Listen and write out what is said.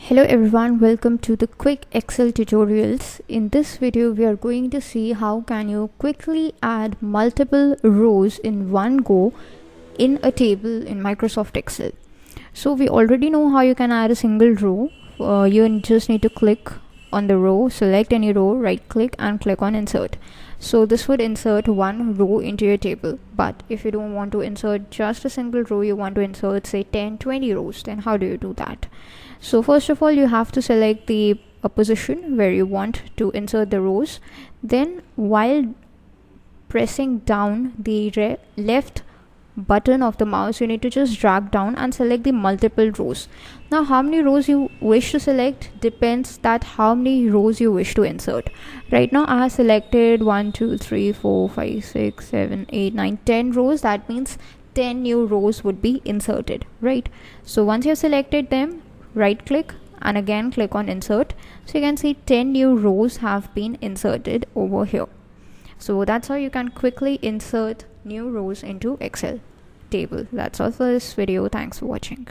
Hello everyone, welcome to the quick Excel tutorials. In this video we are going to see how can you quickly add multiple rows in one go in a table in Microsoft Excel. So we already know how you can add a single row. You just need to click on the row, select any row, right click and click on insert. So this would insert one row into your table. But if you don't want to insert just a single row, you want to insert say 10-20 rows, then how do you do that? So first of all, you have to select the position where you want to insert the rows. Then while pressing down the left button of the mouse, you need to just drag down and select the multiple rows. Now how many rows you wish to select depends that how many rows you wish to insert. Right now I have selected 1 2 3 4 5 6 7 8 9 10 rows. That means 10 new rows would be inserted, right? So once you have selected them, right click and again click on insert. So you can see 10 new rows have been inserted over here. So that's how you can quickly insert new rows into Excel table. That's all for this video. Thanks for watching.